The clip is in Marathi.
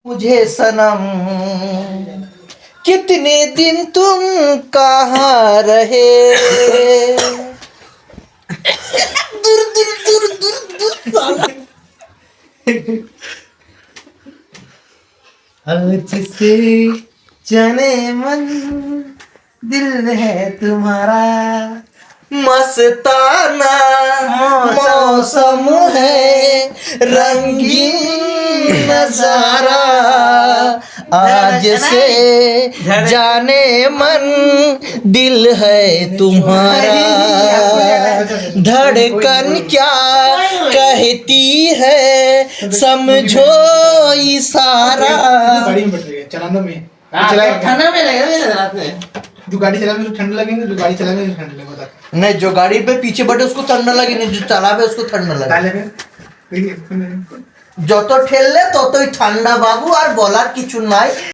मुझे सनम कितने दिन तुम कहाँ रहे दूर दूर दूर दूर दूर साला आज से जाने मन दिल है तुम्हारा मस्ताना मौसम है रंगीन नजारा आज से जाने मन दिल है तुम्हारा धड़कन क्या कहती है समझो इशारा गाड़ी में बैठ गए चलाने में ठंडा में लगेगा मेरे रात में। जो गाड़ी चलाने में ठंड लगेंगे जो गाड़ी चलाने में ठंड लगेगा बता नहीं जो गाड़ी पे पीछे बैठे उसको ठंडा लगे नहीं जो चलावे उसको ठंडा लगे তাহলে যত ঠেললে ততই ঠান্ডা বাবু আর বলার কিছু নাই